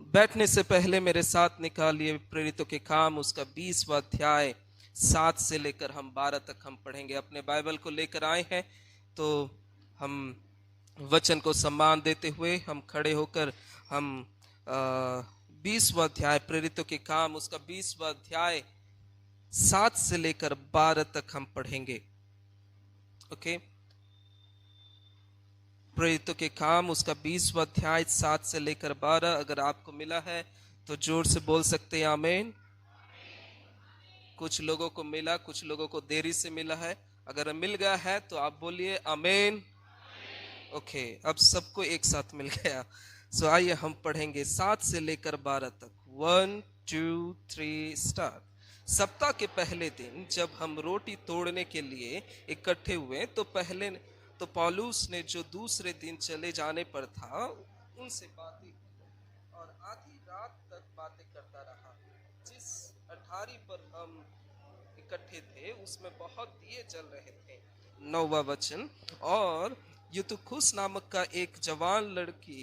बैठने से पहले मेरे साथ निकालिए प्रेरितों के काम उसका 20वां अध्याय 7 से लेकर हम 12 तक हम पढ़ेंगे। अपने बाइबल को लेकर आए हैं तो हम वचन को सम्मान देते हुए हम खड़े होकर हम 20वां अध्याय प्रेरितों के काम उसका 20वां अध्याय 7 से लेकर 12 तक हम पढ़ेंगे। ओके, प्रेरितों के काम उसका 20वां अध्याय 7 से लेकर 12। अगर आपको मिला है तो जोर से बोल सकते हैं आमीन। कुछ लोगों को मिला, कुछ लोगों को देरी से मिला है। अगर मिल गया है तो आप बोलिए आमीन। ओके, अब सबको एक साथ मिल गया। सो आइए हम पढ़ेंगे 7 से लेकर 12 तक। 1 2 3 स्टार्ट। सप्ताह के पहले दिन जब हम रोटी तोड़ने के लिए इकट्ठे हुए तो पौलुस ने जो दूसरे दिन चले जाने पर था उनसे बातें की और आधी रात तक बातें करता रहा। जिस अठारी पर हम इकट्ठे थे उसमें बहुत दिए जल रहे थे। 9वां वचन। और युतुखुस नामक का एक जवान लड़की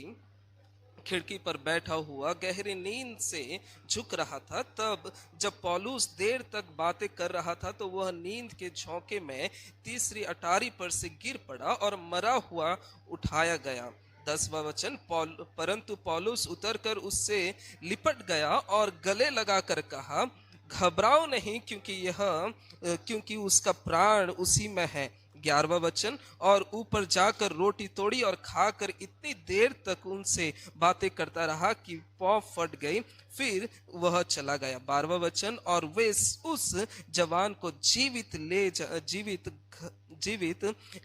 खिड़की पर बैठा हुआ गहरी नींद से झुक रहा था। तब जब पौलुस देर तक बातें कर रहा था तो वह नींद के झोंके में तीसरी अटारी पर से गिर पड़ा और मरा हुआ उठाया गया। 10वां वचन। परंतु पौलुस उतरकर उससे लिपट गया और गले लगाकर कहा, घबराओ नहीं, क्योंकि उसका प्राण उसी में है। 11वां वचन। और ऊपर जाकर रोटी तोड़ी और खाकर इतनी देर तक उनसे बातें करता रहा कि पाँव फट गई, फिर वह चला गया। 12वां वचन। और वे उस जवान को जीवित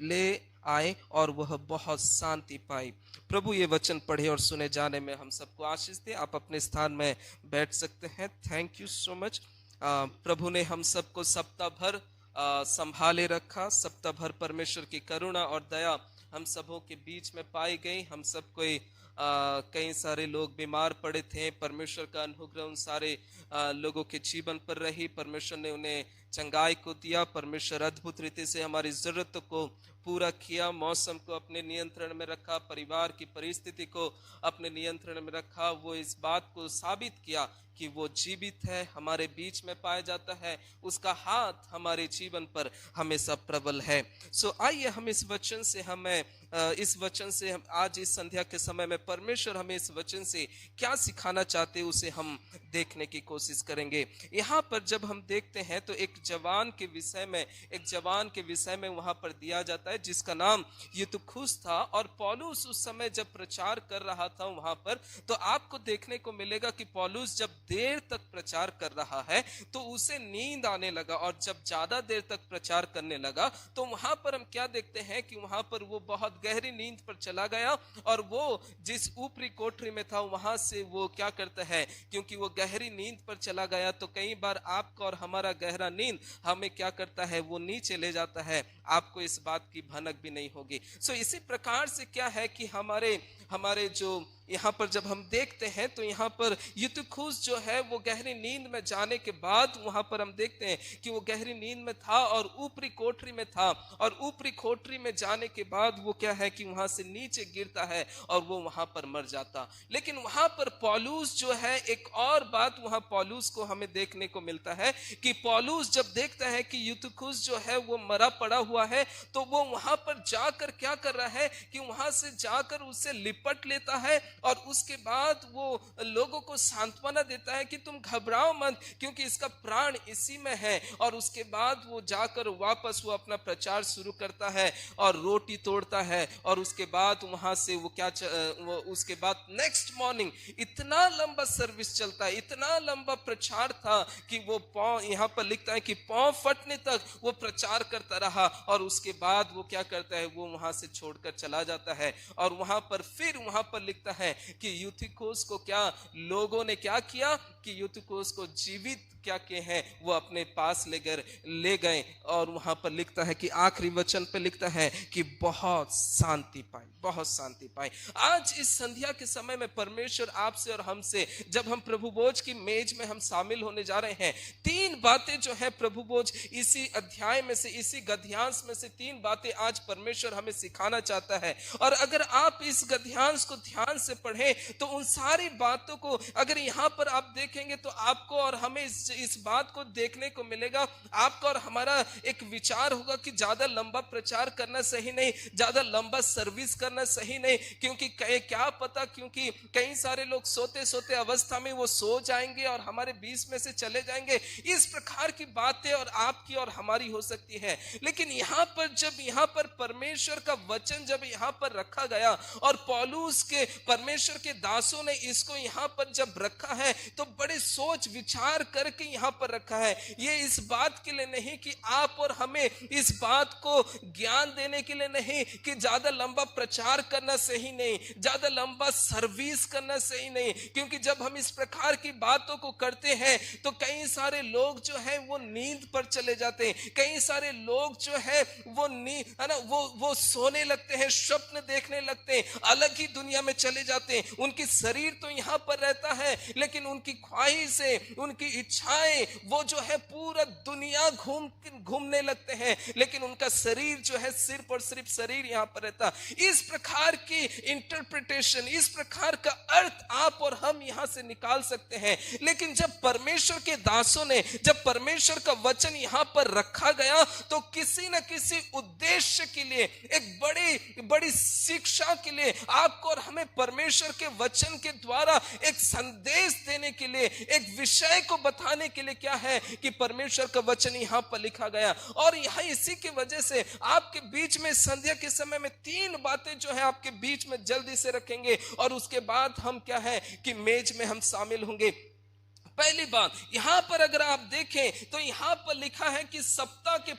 ले आए और वह बहुत शांति पाई। प्रभु ये वचन पढ़े और सुने जाने में हम सबको आशीष दे। आप अपने स्थान में बैठ सकते हैं। Thank you so much. प्रभु ने हम सबको सप्ताह भर संभाले रखा। सप्ताह भर परमेश्वर की करुणा और दया हम सबों के बीच में पाई गई। हम सब कोई कई सारे लोग बीमार पड़े थे। परमेश्वर का अनुग्रह उन सारे लोगों के जीवन पर रही। परमेश्वर ने उन्हें चंगाई को दिया। परमेश्वर अद्भुत रीति से हमारी जरूरतों को पूरा किया। मौसम को अपने नियंत्रण में रखा, परिवार की परिस्थिति को अपने नियंत्रण में रखा। वो इस बात को साबित किया कि वो जीवित है, हमारे बीच में पाया जाता है, उसका हाथ हमारे जीवन पर हमेशा प्रबल है। सो आइए हम इस वचन से हम आज इस संध्या के समय में परमेश्वर हमें इस वचन से क्या सिखाना चाहते उसे हम देखने की कोशिश करेंगे। यहाँ पर जब हम देखते हैं तो एक जवान के विषय में वहां पर दिया जाता है जिसका नाम युतुखुस था। और पौलुस उस समय जब प्रचार कर रहा था वहां पर, तो आपको देखने को मिलेगा कि पौलुस जब देर तक प्रचार कर रहा है तो उसे नींद आने लगा। और जब ज्यादा देर तक प्रचार करने लगा तो वहां पर हम क्या देखते हैं कि वहां पर वो बहुत गहरी नींद पर चला गया। और वो जिस ऊपरी कोठरी में था वहां से वो क्या करता है, क्योंकि वो गहरी नींद पर चला गया तो कई बार आपका और हमारा गहरा नींद हमें क्या करता है, वो नीचे ले जाता है। आपको इस बात की भनक भी नहीं होगी। सो इसी प्रकार से क्या है कि हमारे जो यहाँ पर जब हम देखते हैं तो यहाँ पर युतुखुस जो है वो गहरी नींद में जाने के बाद वहां पर हम देखते हैं कि वो गहरी नींद में था और ऊपरी कोठरी में था। और ऊपरी कोठरी में जाने के बाद वो क्या है कि वहां से नीचे गिरता है और वो वहां पर मर जाता। लेकिन वहां पर पौलुस जो है, एक और बात वहां पौलुस को हमें देखने को मिलता है कि पौलुस जब देखता है कि युतुखुस जो है वो मरा पड़ा हुआ है तो वो वहां पर जाकर क्या कर रहा है कि वहां से जाकर उससे लिपट लेता है और उसके बाद वो लोगों को सांत्वना देता है कि तुम घबराओ मत, क्योंकि इसका प्राण इसी में है। और उसके बाद वो जाकर वापस वो अपना प्रचार शुरू करता है और रोटी तोड़ता है। और उसके बाद वहां से वो उसके बाद नेक्स्ट मॉर्निंग इतना लंबा सर्विस चलता है, इतना लंबा प्रचार था कि वो पांव, यहाँ पर लिखता है कि पांव फटने तक वो प्रचार करता रहा। और उसके बाद वो क्या करता है, वो वहां से छोड़कर चला जाता है। और वहां पर लिखता है कि यूथिकोस को क्या लोगों ने क्या किया कि यूथिकोस को जीवित क्या किए हैं, वो अपने पास ले गए। और वहां पर लिखता है कि आखिरी वचन पे लिखता है कि बहुत शांति पाई, बहुत शांति पाई। आज इस संध्या के समय में परमेश्वर आपसे और हमसे, जब हम प्रभु भोज की मेज में हम शामिल होने जा रहे हैं, तीन बातें जो है प्रभु भोज इसी अध्याय में से, इसी गद्यांश में से तीन बातें आज परमेश्वर हमें सिखाना चाहता है। और अगर आप इस गद्यांश को ध्यान से पढ़ें तो उन सारी बातों को अगर यहां पर आप देखेंगे तो आपको और हमें इस बात को देखने को मिलेगा। आपका और हमारा एक विचार होगा कि ज्यादा लंबा प्रचार करना सही नहीं, ज्यादा लंबा सर्विस करना सही नहीं, क्योंकि क्या पता, क्योंकि कई सारे लोग सोते सोते अवस्था में वो सो जाएंगे और हमारे बीच में से चले जाएंगे। इस प्रकार की बातें और आपकी और हमारी हो सकती है। लेकिन यहां पर जब यहां पर परमेश्वर का वचन जब यहां पर रखा गया और पौलुस के परमेश्वर के दासों ने इसको यहां पर जब रखा है तो बड़े सोच विचार करके यहां पर रखा है। ये इस बात के लिए नहीं कि आप और हमें इस बात को ज्ञान देने के लिए नहीं कि ज्यादा लंबा प्रचार करना सही नहीं, ज्यादा लंबा सर्विस करना सही नहीं, क्योंकि जब हम इस प्रकार की बातों को करते हैं तो कई सारे लोग जो है वो नींद पर चले जाते हैं, कई सारे लोग जो है वो नींद है ना वो सोने लगते हैं, स्वप्न देखने लगते हैं, अलग ही दुनिया में चले जाते हैं। उनकी शरीर तो यहाँ पर रहता है लेकिन उनकी ख्वाहिशें, उनकी इच्छाएं वो जो है पूरा दुनिया घूमने लगते हैं, लेकिन उनका शरीर जो है सिर्फ और सिर्फ शरीर यहाँ पर रहता। इस प्रकार की इंटरप्रिटेशन, इस प्रकार का अर्थ आप और हम यहाँ से निकाल सकते हैं। लेकिन जब परमेश्वर के दासों ने, जब परमेश्वर का वचन यहाँ पर रखा गया तो किसी न किसी उद्देश्य के लिए, एक बड़ी बड़ी शिक्षा के लिए आपको और हमें परमेश्वर के वचन के द्वारा एक संदेश देने के लिए, एक विषय को बताने के लिए क्या है कि परमेश्वर का वचन यहाँ पर लिखा गया। और यहाँ इसी की वजह से आपके बीच में संध्या के समय में तीन बातें जो है आपके बीच में जल्दी से रखेंगे और उसके बाद हम क्या है कि मेज में हम शामिल होंगे। पहली बात यहां पर अगर आप देखें तो यहां पर लिखा है कि सप्ताह के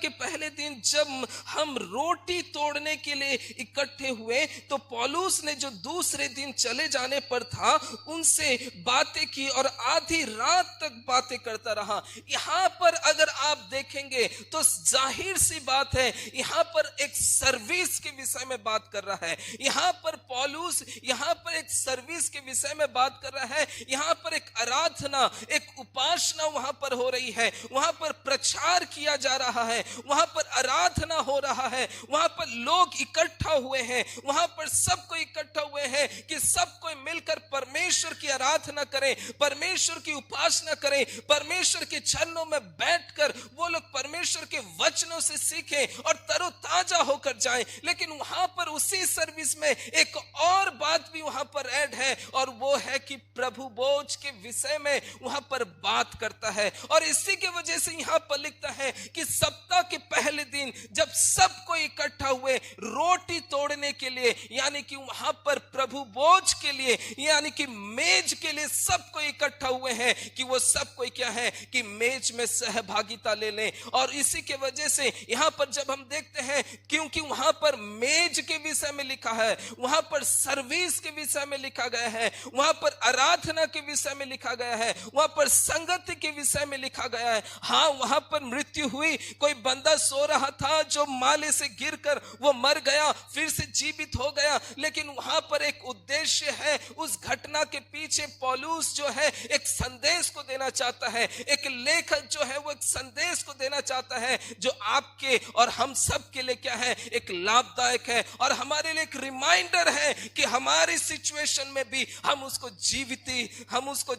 पहले दिन जब हम रोटी तोड़ने के लिए इकट्ठे हुए तो पौलुस ने जो दूसरे दिन चले जाने पर था उनसे बातें की और आधी रात तक बातें करता रहा। यहां पर अगर आप देखेंगे तो जाहिर सी बात है यहां पर एक सर्विस के विषय में बात कर रहा है। यहां पर पौलुस यहां पर एक सर्विस के विषय में बात कर रहा है। यहां पर एक आराधना, एक उपासना वहां पर हो रही है, वहां पर प्रचार किया जा रहा है, वहां पर आराधना हो रहा है, वहां पर लोग इकट्ठा हुए हैं, वहां पर सबको इकट्ठा हुए हैं कि सबको मिलकर परमेश्वर की आराधना करें, परमेश्वर की उपासना करें, परमेश्वर के चरणों में बैठकर वो लोग परमेश्वर के वचनों से सीखें और तरोताजा होकर जाएं। लेकिन वहां पर उसी सर्विस में एक और बात भी वहां पर ऐड है और वो है कि प्रभु भोज के विषय में वहां पर बात करता है। और इसी के वजह से यहां पर लिखता है कि सप्ताह के पहले दिन जब सबको इकट्ठा हुए रोटी तोड़ने के लिए, यानी कि वहां पर प्रभु भोज के लिए, यानी कि मेज के लिए सबको इकट्ठा हुए हैं कि वो सबको क्या है कि मेज में सहभागिता ले लें। और इसी के वजह से यहां पर जब हम देखते हैं, क्योंकि वहां पर मेज के विषय में लिखा है, वहां पर सर्विस के विषय में लिखा गया है, वहां पर आराधना के विषय में लिखा गया है, वहां पर संगति के विषय में लिखा गया है। हाँ, वहां पर मृत्यु हुई, कोई बंदा सो रहा था जो माले से गिरकर वो मर गया, फिर से जीवित हो गया, लेकिन वहां पर एक उद्देश्य है। उस घटना के पीछे पौलुस जो है एक संदेश को देना चाहता है, एक लेखक जो है वो एक संदेश को देना चाहता है जो आपके और हम सब के लिए क्या है, एक लाभदायक है और हमारे लिए एक रिमाइंडर है कि हमारी सिचुएशन में भी हम उसको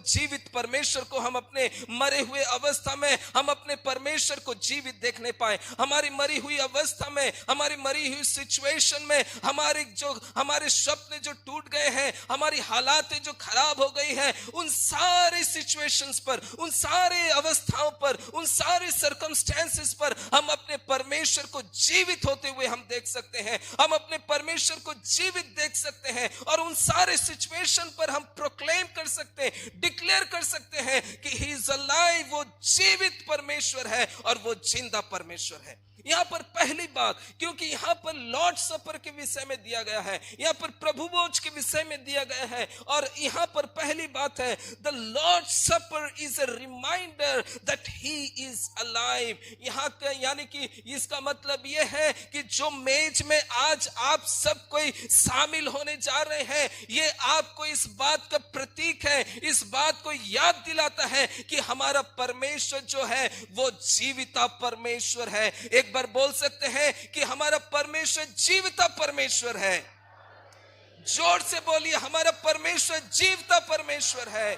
जीवित परमेश्वर को, हम अपने मरे हुए अवस्था में हम अपने परमेश्वर को जीवित देखने पाए। हमारी मरी हुई अवस्था में, हमारी मरी हुई सिचुएशन में, हमारे स्वप्न जो टूट गए हैं, हमारी हालातें जो खराब हो गई है, उन सारे सिचुएशंस पर, उन सारे अवस्थाओं पर, उन सारे सर्कमस्टेंसेस पर हम अपने परमेश्वर को जीवित होते हुए हम देख सकते हैं, हम अपने परमेश्वर को जीवित देख सकते हैं और उन सारे सिचुएशन पर हम प्रोक्लेम कर सकते हैं, डिक्लेयर कर सकते हैं कि ही इज अलाइव, वो जीवित परमेश्वर है और वो जिंदा परमेश्वर है। यहाँ पर पहली बात, क्योंकि यहाँ पर लॉर्ड सपर के विषय में दिया गया है, यहाँ पर प्रभु भोज के विषय में दिया गया है, और यहाँ पर पहली बात है, the Lord supper is a reminder that he is alive. यहाँ का यानी कि इसका मतलब यह है कि जो मेज में आज आप सब कोई शामिल होने जा रहे हैं, ये आपको इस बात का प्रतीक है, इस बात को याद दिलाता है कि हमारा परमेश्वर जो है वो जीविता परमेश्वर है। एक बार बोल सकते हैं कि हमारा परमेश्वर जीविता परमेश्वर है। जोर से बोलिए, हमारा परमेश्वर जीविता परमेश्वर है।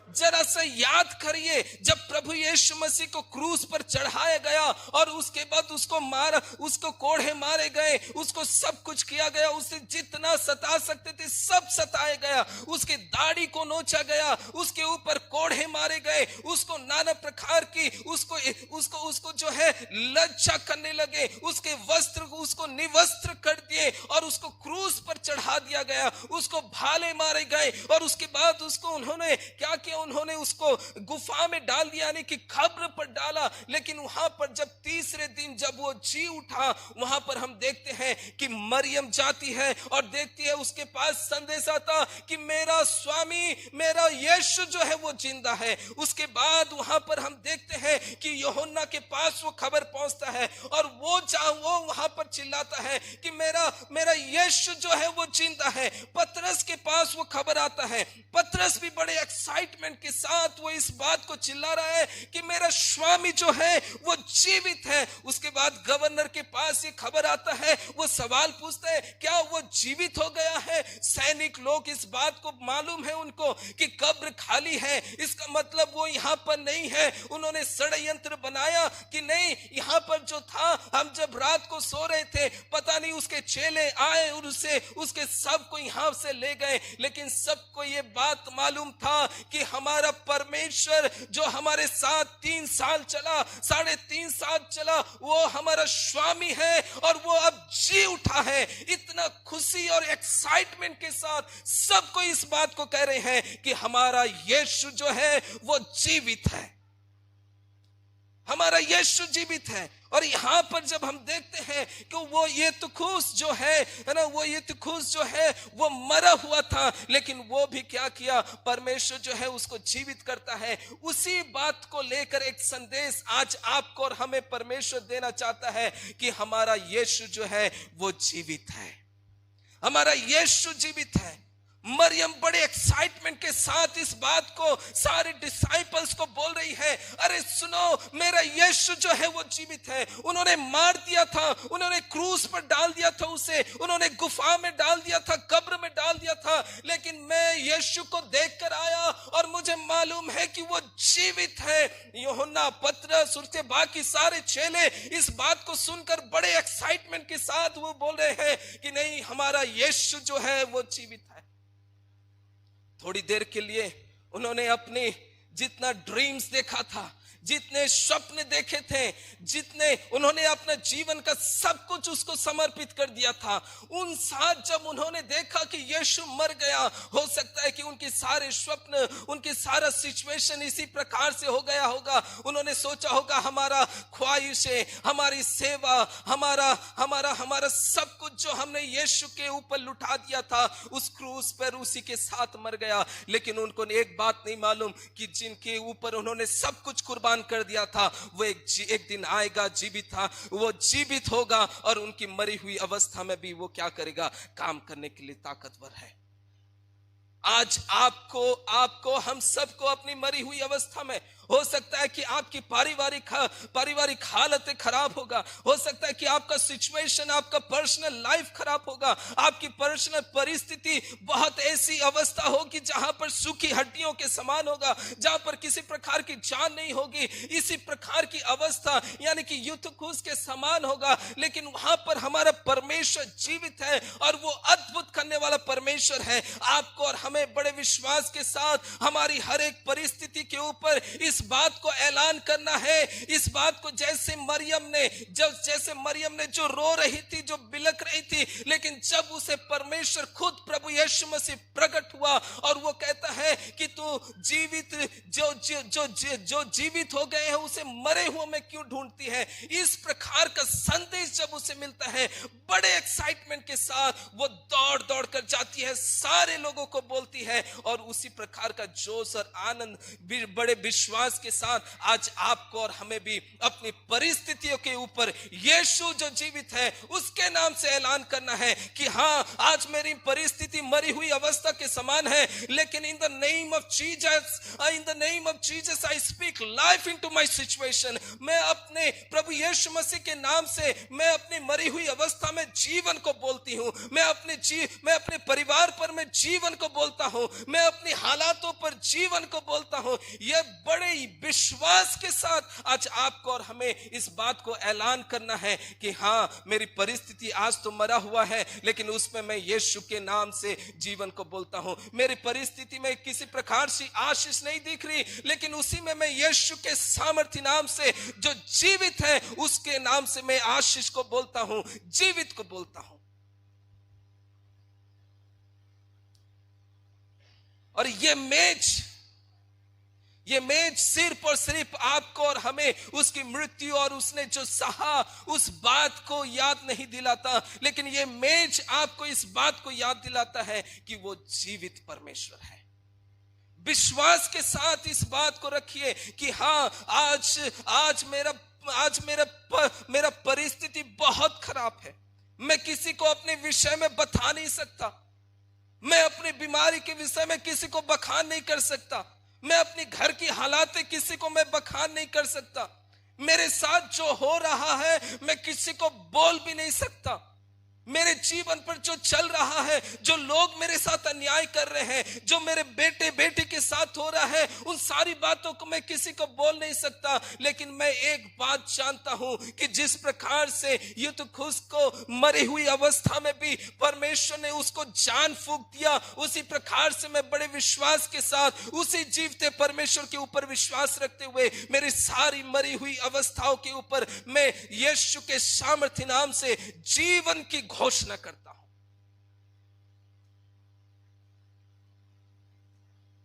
जरा सा याद करिए, जब प्रभु यीशु मसीह को क्रूस पर चढ़ाया गया और उसके बाद उसको मारा, उसको कोड़े मारे गए, उसको सब कुछ किया गया, उसे जितना सता सकते थे सब सताया गया, उसके दाढ़ी को नोचा गया, उसके ऊपर कोड़े मारे गए, उसको नाना प्रकार की उसको जो है लज्जा करने लगे, उसके वस्त्र को उसको निवस्त्र कर दिए और उसको क्रूस पर चढ़ा दिया गया, उसको भाले मारे गए और उसके बाद उसको उन्होंने क्या किया, उन्होंने उसको गुफा में डाल दिया, यानी कि कब्र पर डाला। लेकिन वहां पर जब तीसरे दिन जब वो जी उठा, वहां पर हम देखते हैं कि मरियम जाती है और देखती है, उसके पास संदेश आता कि मेरा स्वामी, मेरा यीशु जो है वो जिंदा है। उसके बाद वहां पर हम देखते हैं कि यूहन्ना के पास वो खबर पहुंचता है और वो वहां पर चिल्लाता है कि मेरा यीशु जो है वो जिंदा है। पतरस के पास वो खबर आता है, पतरस भी बड़े एक्साइटमेंट के साथ वो इस बात को चिल्ला रहा है कि मेरा स्वामी जो है वो जीवित है। उसके बाद गवर्नर के पास ये खबर आता है, वो सवाल पूछता है क्या वो जीवित हो गया है। सैनिक लोग इस बात को मालूम है उनको कि कब्र खाली है, इसका मतलब वो यहाँ पर नहीं है। उन्होंने षड्यंत्र बनाया कि नहीं, यहाँ पर जो था, हम जब रात को सो रहे थे, पता नहीं उसके चेले आए और उसके सबको यहाँ से ले गए। लेकिन सबको ये बात मालूम था कि हमारा परमेश्वर जो हमारे साथ 3 साल चला, 3.5 साल चला, वो हमारा स्वामी है और वो अब जी उठा है। इतना खुशी और एक्साइटमेंट के साथ सबको इस बात को कह रहे हैं कि हमारा यीशु जो है वो जीवित है, हमारा यीशु जीवित है। और यहां पर जब हम देखते हैं कि वो ये तुखुस जो है ना, वो ये तुखुस जो है वो मरा हुआ था, लेकिन वो भी क्या किया, परमेश्वर जो है उसको जीवित करता है। उसी बात को लेकर एक संदेश आज आपको और हमें परमेश्वर देना चाहता है कि हमारा यीशु जो है वो जीवित है, हमारा यीशु जीवित है। मरियम बड़े एक्साइटमेंट के साथ इस बात को सारे डिसाइपल्स को बोल रही है, अरे सुनो, मेरा यीशु जो है वो जीवित है। उन्होंने मार दिया था, उन्होंने क्रूस पर डाल दिया था, उसे उन्होंने गुफा में डाल दिया था, कब्र में डाल दिया था, लेकिन मैं यीशु को देखकर आया और मुझे मालूम है कि वो जीवित है। यूहन्ना, पतरस और बाकी सारे चेले इस बात को सुनकर बड़े एक्साइटमेंट के साथ वो बोल रहे हैं कि नहीं, हमारा यीशु जो है वो जीवित है। थोड़ी देर के लिए उन्होंने अपनी जितना ड्रीम्स देखा था, जितने स्वप्न देखे थे, जितने उन्होंने अपना जीवन का सब कुछ उसको समर्पित कर दिया था, उन साथ जब उन्होंने देखा कि यीशु मर गया, हो सकता है कि उनके सारे स्वप्न, उनके सारा सिचुएशन इसी प्रकार से हो गया होगा। उन्होंने सोचा होगा हमारा ख्वाहिशें, हमारी सेवा, हमारा सब कुछ जो हमने यीशु के ऊपर लुटा दिया था, उस क्रूस पर उसी के साथ मर गया। लेकिन उनको एक बात नहीं मालूम कि जिनके ऊपर उन्होंने सब कुछ कुर्बान कर दिया था, वो एक दिन आएगा, जीवित था, वो जीवित होगा और उनकी मरी हुई अवस्था में भी वो क्या करेगा, काम करने के लिए ताकतवर है। आज आपको हम सबको अपनी मरी हुई अवस्था में, हो सकता है कि आपकी पारिवारिक हालतें खराब होगा, हो सकता है कि आपका सिचुएशन, आपका पर्सनल लाइफ खराब होगा, आपकी पर्सनल परिस्थिति बहुत ऐसी अवस्था होगी जहां पर सूखी हड्डियों के समान होगा, जहां पर किसी प्रकार की जान नहीं होगी। इसी प्रकार की अवस्था यानी कि यूथुकुस के समान होगा, लेकिन वहां पर हमारा परमेश्वर जीवित है और वो अद्भुत करने वाला परमेश्वर है। आपको और हमें बड़े विश्वास के साथ हमारी हर एक परिस्थिति के ऊपर इस इस बात को ऐलान करना है, इस बात को जैसे मरियम ने जो रो रही थी, जो बिलक रही थी, लेकिन जब उसे परमेश्वर खुद प्रभु यीशु मसीह प्रकट हुआ और वो कहता है कि तू जीवित जो जीवित हो गए हैं उसे मरे हुए में क्यों ढूंढती है, इस प्रकार का संदेश जब उसे मिलता है, बड़े एक्साइटमेंट के साथ वो दौड़ दौड़ कर जाती है, सारे लोगों को बोलती है, और उसी प्रकार का जोश और आनंद बड़े विश्वास के साथ आज आपको और हमें भी अपनी परिस्थितियों के ऊपर यीशु जो जीवित है उसके नाम से ऐलान करना है कि हाँ, आज मेरी परिस्थिति मरी हुई अवस्था के समान है, लेकिन in the name of Jesus I speak life into my situation. मैं अपने प्रभु यीशु मसीह के नाम से मैं अपनी मरी हुई अवस्था में जीवन को बोलती हूं, मैं अपने परिवार पर मैं जीवन को बोलता हूं, मैं अपनी हालातों पर जीवन को बोलता हूं। यह बड़े ही विश्वास के साथ आज आपको और हमें इस बात को ऐलान करना है कि हाँ, मेरी परिस्थिति आज तो मरा हुआ है, लेकिन उसमें मैं यीशु के नाम से जीवन को बोलता हूं। मेरी परिस्थिति में किसी प्रकार से आशीष नहीं दिख रही, लेकिन उसी में मैं यीशु के सामर्थ्य नाम से जो जीवित है उसके नाम से मैं आशीष को बोलता हूं, जीवित को बोलता हूं। और ये मेज सिर्फ और सिर्फ आपको और हमें उसकी मृत्यु और उसने जो सहा उस बात को याद नहीं दिलाता, लेकिन ये मेज आपको इस बात को याद दिलाता है कि वो जीवित परमेश्वर है। विश्वास के साथ इस बात को रखिए कि हाँ, आज मेरा परिस्थिति बहुत खराब है, मैं किसी को अपने विषय में बता नहीं सकता, मैं अपनी बीमारी के विषय में किसी को बखान नहीं कर सकता, मैं अपनी घर की हालातें किसी को मैं बखान नहीं कर सकता, मेरे साथ जो हो रहा है मैं किसी को बोल भी नहीं सकता, मेरे जीवन पर जो चल रहा है, जो लोग मेरे साथ अन्याय कर रहे हैं, जो मेरे बेटे बेटी के साथ हो रहा है, उन सारी बातों को मैं किसी को बोल नहीं सकता। लेकिन मैं एक बात जानता हूं कि जिस प्रकार से यूतुखुस को मरी हुई अवस्था में भी परमेश्वर ने उसको जान फूंक दिया, उसी प्रकार से मैं बड़े विश्वास के साथ उसी जीवते परमेश्वर के ऊपर विश्वास रखते हुए मेरी सारी मरी हुई अवस्थाओं के ऊपर मैं यीशु के सामर्थ्य नाम से जीवन की घोषणा करता हूं।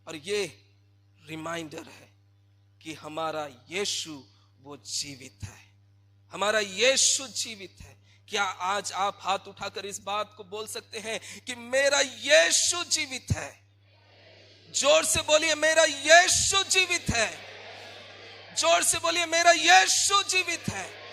और ये रिमाइंडर है कि हमारा यीशु वो जीवित है, हमारा यीशु जीवित है। क्या आज आप हाथ उठाकर इस बात को बोल सकते हैं कि मेरा यीशु जीवित है? जोर से बोलिए, मेरा यीशु जीवित है। जोर से बोलिए, मेरा यीशु जीवित है।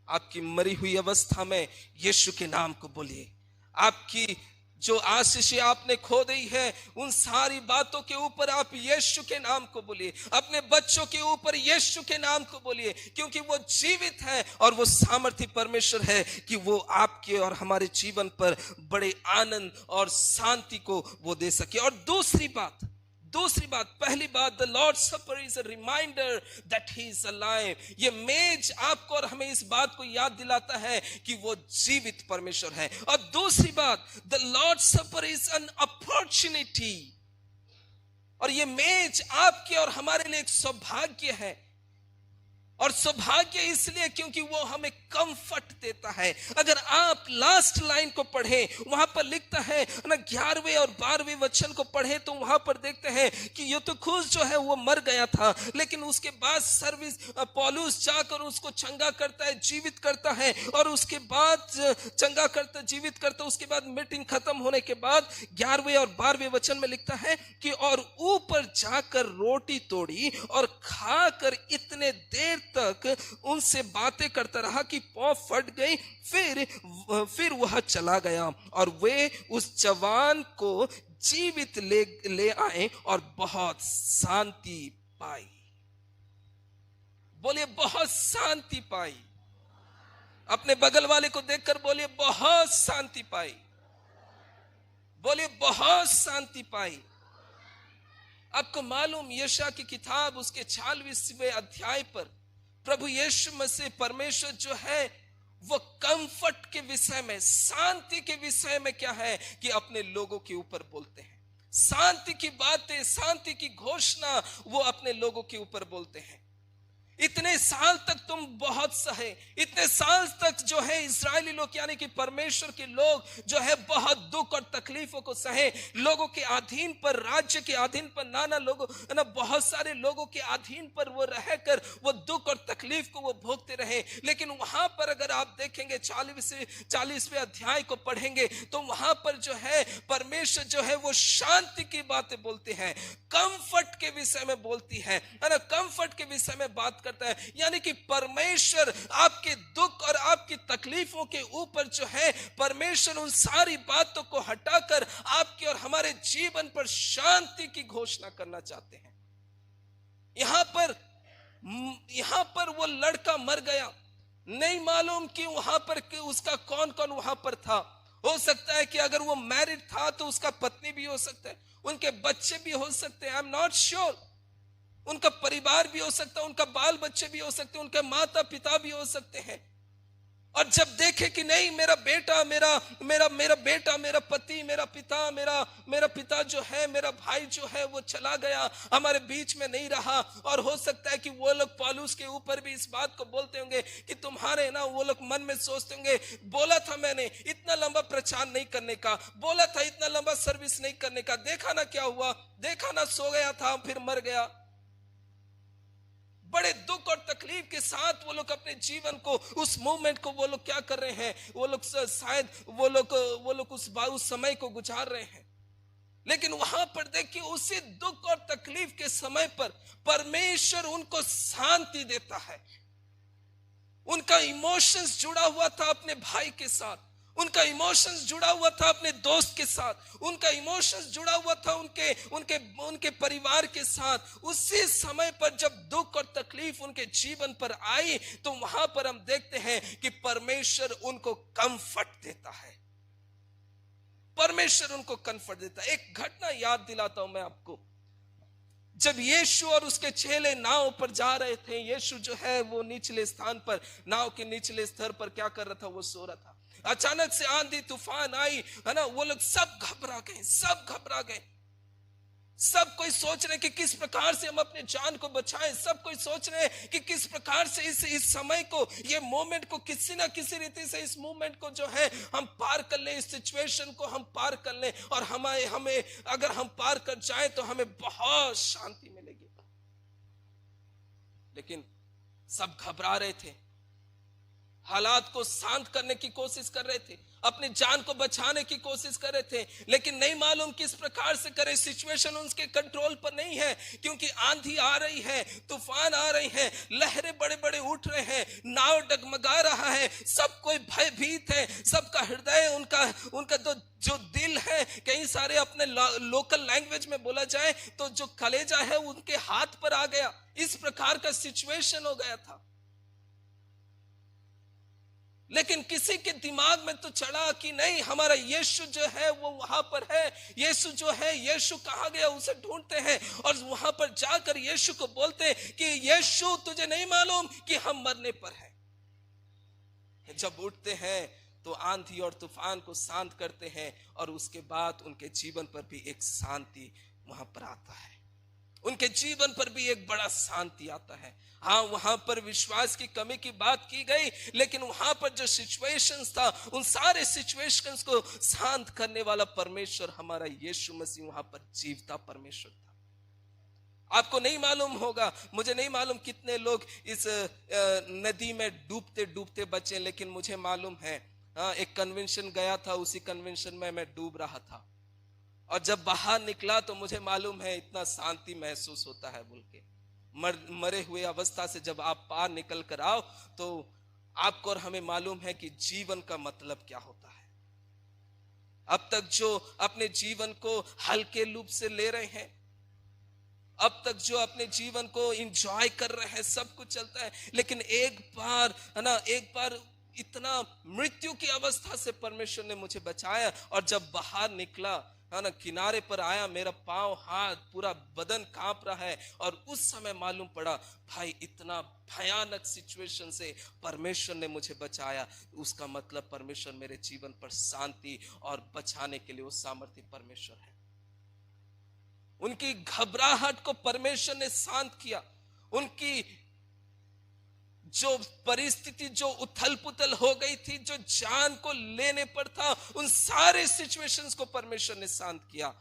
आपकी मरी हुई अवस्था में यीशु के नाम को बोलिए। आपकी जो आशीष आपने खो दी है, उन सारी बातों के ऊपर आप यीशु के नाम को बोलिए। अपने बच्चों के ऊपर यीशु के नाम को बोलिए, क्योंकि वो जीवित है और वो सामर्थ्य परमेश्वर है कि वो आपके और हमारे जीवन पर बड़े आनंद और शांति को वो दे सके। और दूसरी बात, पहली बात, the Lord supper is a reminder that he is alive. ये मेज आपको और हमें इस बात को याद दिलाता है कि वो जीवित परमेश्वर है। और दूसरी बात, the Lord supper is an opportunity. और ये मेज आपके और हमारे लिए एक सौभाग्य है। और सौभाग्य इसलिए क्योंकि वो हमें कंफर्ट देता है। अगर आप लास्ट लाइन को पढ़ें, वहां पर लिखता है ना, 11वें और 12वें वचन को पढ़ें तो वहां पर देखते हैं कि यूतुखुस जो है वो मर गया था, लेकिन उसके बाद पौलुस जाकर उसको चंगा करता है, जीवित करता है। और उसके बाद चंगा करता, जीवित करता, उसके बाद मीटिंग खत्म होने के बाद 11वें और 12वें वचन में लिखता है कि और ऊपर जाकर रोटी तोड़ी और खाकर इतने देर तक उनसे बातें करता रहा कि पांव फट गई। फिर वह चला गया और वे उस जवान को जीवित ले आए और बहुत शांति पाई। बोलिए, बहुत शांति पाई। अपने बगल वाले को देखकर बोलिए, बहुत शांति पाई। बोलिए, बहुत शांति पाई। आपको मालूम, यशायाह की किताब उसके 46वें अध्याय पर प्रभु यीशु मसीह परमेश्वर जो है वो कंफर्ट के विषय में, शांति के विषय में क्या है कि अपने लोगों के ऊपर बोलते हैं। शांति की बातें, शांति की घोषणा वो अपने लोगों के ऊपर बोलते हैं। इतने साल तक तुम बहुत सहे, इतने साल तक जो है इस्राएली लोग यानी कि परमेश्वर के लोग जो है बहुत दुख और तकलीफों को सहे, लोगों के अधीन पर, राज्य के अधीन पर, नाना लोगों ना बहुत सारे लोगों के अधीन पर वो रहकर वो दुख और तकलीफ को वो भोगते रहे। लेकिन वहां पर अगर आप देखेंगे 40वें अध्याय को पढ़ेंगे तो वहां पर जो है परमेश्वर जो है वो शांति की बातें बोलते हैं, कंफर्ट के विषय में बोलती है ना, कंफर्ट के विषय में बात करता है। यानी कि परमेश्वर आपके दुख और आपकी तकलीफों के ऊपर जो है परमेश्वर उन सारी बातों को हटाकर आपके और हमारे जीवन पर शांति की घोषणा करना चाहते हैं। यहां पर वो लड़का मर गया, नहीं मालूम कि वहां पर कि उसका कौन कौन वहां पर था। हो सकता है कि अगर वो मैरिड था तो उसका पत्नी भी हो सकता है, उनके बच्चे भी हो सकते हैं, आई एम नॉट श्योर, उनका परिवार भी हो सकता है, उनका बाल बच्चे भी हो सकते हैं, उनके माता पिता भी हो सकते हैं। और जब देखे कि नहीं मेरा बेटा, मेरा मेरा मेरा बेटा, मेरा पति, मेरा पिता जो है, मेरा भाई जो है वो चला गया, हमारे बीच में नहीं रहा। और हो सकता है कि वो लोग पौलुस के ऊपर भी इस बात को बोलते होंगे कि तुम्हारे ना, वो लोग मन में सोचते होंगे बोला था मैंने इतना लंबा प्रचार नहीं करने का, बोला था इतना लंबा सर्विस नहीं करने का, देखा ना क्या हुआ, देखा ना सो गया था फिर मर गया। बड़े दुख और तकलीफ के साथ वो लोग अपने जीवन को, उस मूवमेंट को वो लोग क्या कर रहे हैं, वो लोग शायद वो लोग उस समय को गुजार रहे हैं। लेकिन वहां पर देखिए उसी दुख और तकलीफ के समय पर परमेश्वर उनको शांति देता है। उनका इमोशंस जुड़ा हुआ था अपने भाई के साथ, उनका इमोशंस जुड़ा हुआ था अपने दोस्त के साथ, उनका इमोशंस जुड़ा हुआ था उनके उनके उनके परिवार के साथ। उसी समय पर जब दुख और तकलीफ उनके जीवन पर आई तो वहां पर हम देखते हैं कि परमेश्वर उनको कंफर्ट देता है, परमेश्वर उनको कंफर्ट देता है। एक घटना याद दिलाता हूं मैं आपको। जब यीशु और उसके चेले नाव पर जा रहे थे, यीशु जो है वो निचले स्थान पर, नाव के निचले स्तर पर क्या कर रहा था, वो सो रहा था। अचानक से आंधी तूफान आई, है ना, वो लोग सब घबरा गए, सब घबरा गए। सब कोई सोच रहे कि किस प्रकार से हम अपने जान को बचाएं, सब कोई सोच रहे कि किस प्रकार से इस समय को, ये मोमेंट को किसी ना किसी रीति से इस मोमेंट को जो है हम पार कर लें, इस सिचुएशन को हम पार कर लें और हमें अगर हम पार कर जाए तो हमें बहुत शांति मिलेगी। लेकिन सब घबरा रहे थे, हालात को शांत करने की कोशिश कर रहे थे, अपनी जान को बचाने की कोशिश कर रहे थे, लेकिन नहीं मालूम किस प्रकार से करे। सिचुएशन उनके कंट्रोल पर नहीं है, क्योंकि आंधी आ रही है, तूफान आ रही है, लहरें बड़े बड़े उठ रहे हैं, नाव डगमगा रहा है, सब कोई भयभीत है, सबका हृदय, उनका तो जो दिल है, कई सारे अपने लोकल लैंग्वेज में बोला जाए तो जो कलेजा है उनके हाथ पर आ गया। इस प्रकार का सिचुएशन हो गया था। लेकिन किसी के दिमाग में तो चढ़ा कि नहीं, हमारा यीशु जो है वो वहां पर है, यीशु जो है, यीशु कहां गया, उसे ढूंढते हैं और वहां पर जाकर यीशु को बोलते कि यीशु तुझे नहीं मालूम कि हम मरने पर हैं। जब उठते हैं तो आंधी और तूफान को शांत करते हैं और उसके बाद उनके जीवन पर भी एक शांति वहां पर आता है, उनके जीवन पर भी एक बड़ा शांति आता है। हाँ, वहां पर विश्वास की कमी की बात की गई, लेकिन वहां पर जो सिचुएशंस था, उन सारे सिचुएशंस को शांत करने वाला परमेश्वर हमारा यीशु मसीह वहां पर जीवता परमेश्वर था। आपको नहीं मालूम होगा, मुझे नहीं मालूम कितने लोग इस नदी में डूबते डूबते बचे, लेकिन मुझे मालूम है, एक कन्वेंशन गया था, उसी कन्वेंशन में मैं डूब रहा था और जब बाहर निकला तो मुझे मालूम है इतना शांति महसूस होता है बोल के। मरे हुए अवस्था से जब आप पार निकल कर आओ तो आपको और हमें मालूम है कि जीवन का मतलब क्या होता है। अब तक जो अपने जीवन को हल्के रूप से ले रहे हैं, अब तक जो अपने जीवन को एंजॉय कर रहे हैं, सब कुछ चलता है, लेकिन एक बार है ना, एक बार इतना मृत्यु की अवस्था से परमेश्वर ने मुझे बचाया और जब बाहर निकला, है ना, किनारे पर आया, मेरा पांव, हाथ, पूरा बदन कांप रहा है और उस समय मालूम पड़ा भाई इतना भयानक सिचुएशन से परमेश्वर ने मुझे बचाया। उसका मतलब परमेश्वर मेरे जीवन पर शांति और बचाने के लिए वो सामर्थ्य परमेश्वर है। उनकी घबराहट को परमेश्वर ने शांत किया। उनकी जो परिस्थिति, जो उथल पुथल हो गई थी, जो जान को लेने पर था, उन सारे सिचुएशंस को परमेश्वर ने शांत किया।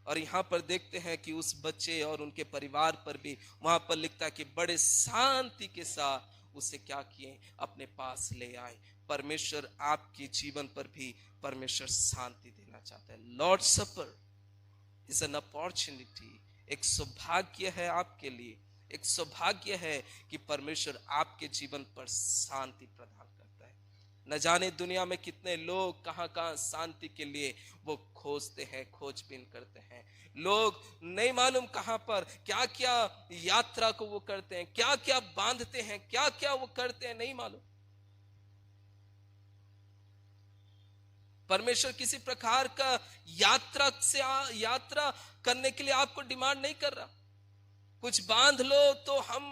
और यहां पर देखते हैं कि उस बच्चे और उनके परिवार पर भी वहां पर लिखता है कि बड़े शांति के साथ उसे क्या किए, अपने पास ले आए। परमेश्वर आपके जीवन पर भी परमेश्वर शांति देना चाहता है। Lord supper is an opportunity, एक सौभाग्य है आपके लिए, एक सौभाग्य है कि परमेश्वर आपके जीवन पर शांति प्रदान करता है। न जाने दुनिया में कितने लोग कहां कहां शांति के लिए वो खोजते हैं, खोजबीन करते हैं। लोग नहीं मालूम कहां पर क्या क्या यात्रा को वो करते हैं, क्या क्या बांधते हैं, क्या क्या वो करते हैं, नहीं मालूम। परमेश्वर किसी प्रकार का यात्रा करने के लिए आपको डिमांड नहीं कर रहा। कुछ बांध लो तो हम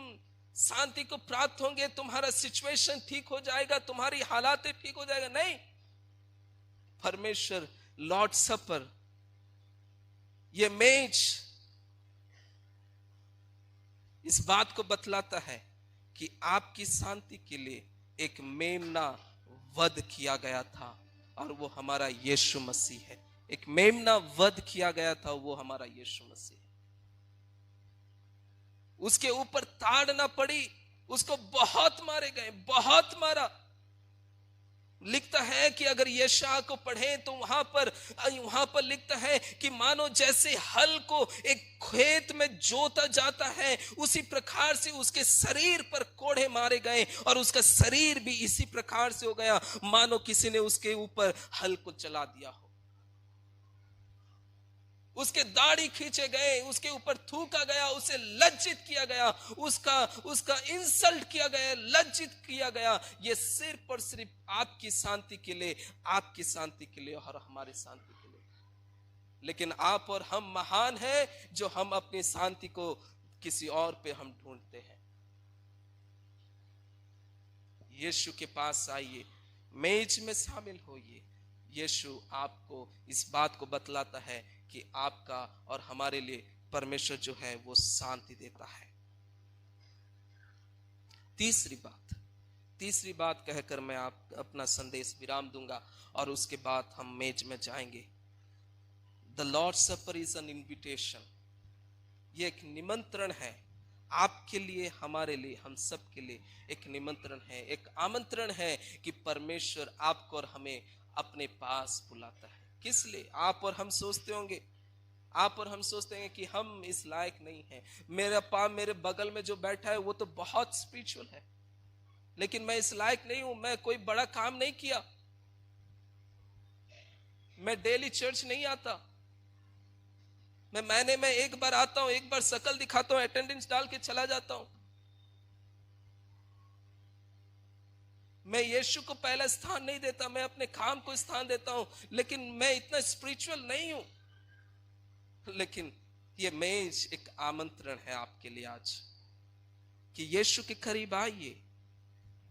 शांति को प्राप्त होंगे, तुम्हारा सिचुएशन ठीक हो जाएगा, तुम्हारी हालातें ठीक हो जाएगा, नहीं। परमेश्वर लॉर्ड सपर, ये मेज इस बात को बतलाता है कि आपकी शांति के लिए एक मेमना वध किया गया था और वो हमारा यीशु मसीह है। एक मेमना वध किया गया था, वो हमारा यीशु मसीह है। उसके ऊपर ताड़ ना पड़ी, उसको बहुत मारे गए, बहुत मारा। लिखता है कि अगर यशायाह को पढ़ें तो वहां पर लिखता है कि मानो जैसे हल को एक खेत में जोता जाता है, उसी प्रकार से उसके शरीर पर कोड़े मारे गए और उसका शरीर भी इसी प्रकार से हो गया मानो किसी ने उसके ऊपर हल को चला दिया हो। उसके दाढ़ी खींचे गए, उसके ऊपर थूका गया, उसे लज्जित किया गया, उसका इंसल्ट किया गया, लज्जित किया गया। ये सिर्फ और सिर्फ आपकी शांति के लिए, आपकी शांति के लिए और हमारी शांति के लिए। लेकिन आप और हम महान हैं जो हम अपनी शांति को किसी और पे हम ढूंढते हैं। यीशु के पास आइए, मेज में शामिल होइए। यीशु आपको इस बात को बतलाता है कि आपका और हमारे लिए परमेश्वर जो है वो शांति देता है। तीसरी बात कहकर मैं अपना संदेश विराम दूंगा और उसके बाद हम मेज में जाएंगे। The Lord supper is an invitation. ये एक निमंत्रण है आपके लिए, हमारे लिए, हम सब के लिए एक निमंत्रण है, एक आमंत्रण है कि परमेश्वर आपको और हमें अपने पास बुलाता है। किस लिए? आप और हम सोचते होंगे, आप और हम सोचते हैं कि हम इस लायक नहीं हैं। मेरे बगल में जो बैठा है वो तो बहुत स्पिरिचुअल है, लेकिन मैं इस लायक नहीं हूं, मैं कोई बड़ा काम नहीं किया, मैं डेली चर्च नहीं आता, मैं महीने में एक बार आता हूं, एक बार शकल दिखाता हूं, अटेंडेंस डाल के चला जाता हूं। मैं यीशु को पहला स्थान नहीं देता, मैं अपने काम को स्थान देता हूं, लेकिन मैं इतना स्पिरिचुअल नहीं हूं। लेकिन ये मेज एक आमंत्रण है आपके लिए आज कि यीशु के करीब आइए,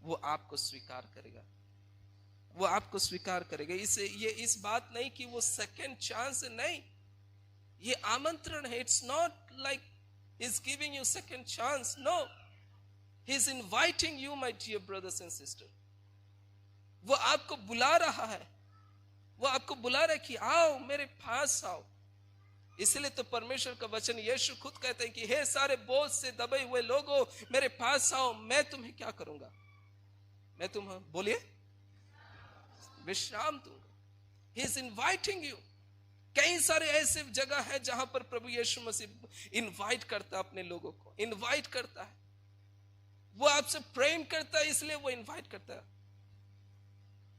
वो आपको स्वीकार करेगा, वो आपको स्वीकार करेगा। ये इस बात नहीं कि वो सेकंड चांस, नहीं, ये आमंत्रण है। It's not like is giving you second chance, no, he is inviting you my dear brothers and sister. वो आपको बुला रहा है, वो आपको बुला रहा है कि आओ मेरे पास आओ। इसलिए तो परमेश्वर का वचन यीशु खुद कहते हैं कि हे सारे बोझ से दबे हुए लोगों, मेरे पास आओ, मैं तुम्हें क्या करूंगा, मैं तुम्हें, बोलिए, विश्राम दूंगा। ही इज इनवाइटिंग यू। कई सारे ऐसे जगह है जहां पर प्रभु यीशु मसीह इनवाइट करता है अपने लोगों को, इनवाइट करता है। वो आपसे प्रेम करता है, इसलिए वो इनवाइट करता है।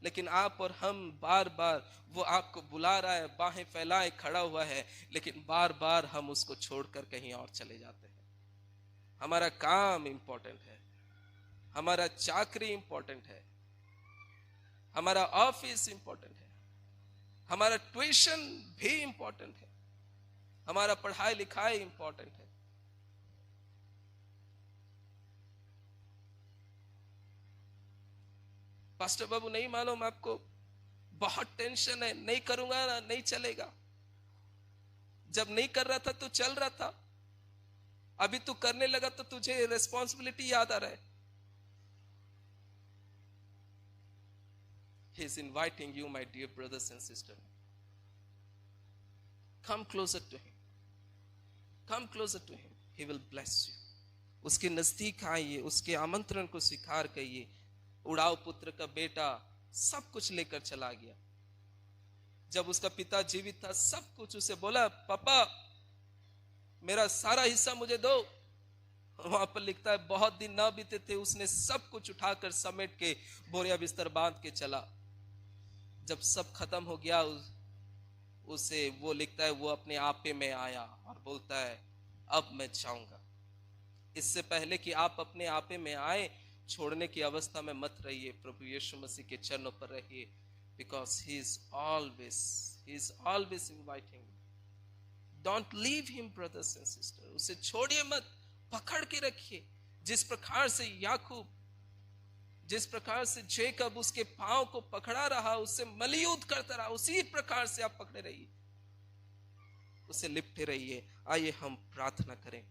लेकिन आप और हम बार बार, वो आपको बुला रहा है, बाहें फैलाए खड़ा हुआ है, लेकिन बार बार हम उसको छोड़कर कहीं और चले जाते हैं। हमारा काम इंपॉर्टेंट है, हमारा चाकरी इंपॉर्टेंट है, हमारा ऑफिस इंपॉर्टेंट है, हमारा ट्यूशन भी इंपॉर्टेंट है, हमारा पढ़ाई लिखाई इंपॉर्टेंट है। पास्टर बाबू नहीं मालूम, आपको बहुत टेंशन है, नहीं करूंगा ना, नहीं चलेगा। जब नहीं कर रहा था तो चल रहा था, अभी तू करने लगा तो तुझे रिस्पॉन्सिबिलिटी याद आ रहा है. He is inviting you, my dear brothers and sisters. Come closer to him. Come closer to him. He will bless you. उसके नजदीक आइए, उसके आमंत्रण को स्वीकार करिए. उड़ाव पुत्र का बेटा सब कुछ लेकर चला गया. जब उसका पिता जीवित था, सब कुछ उसे बोला, पापा मेरा सारा हिस्सा मुझे दो. वहां पर लिखता है बहुत दिन ना बीते थे, उसने सब कुछ उठाकर समेट के बोरिया बिस्तर बांध के चला. जब सब खत्म हो गया, उसे वो लिखता है वो अपने आपे में आया और बोलता है अब मैं जाऊंगा. इससे पहले कि आप अपने आपे में आए, छोड़ने की अवस्था में मत रहिए. प्रभु यीशु मसीह के चरणों पर रहिए. Because he is always inviting. Don't leave him brothers and sister. उसे छोड़िए मत, पकड़ के रखिए. जिस प्रकार से याकूब, जिस प्रकार से जेकब उसके पांव को पकड़ा रहा, उससे मलयूद करता रहा, उसी प्रकार से आप पकड़े रहिए, उसे लिपटे रहिए. आइए हम प्रार्थना करें.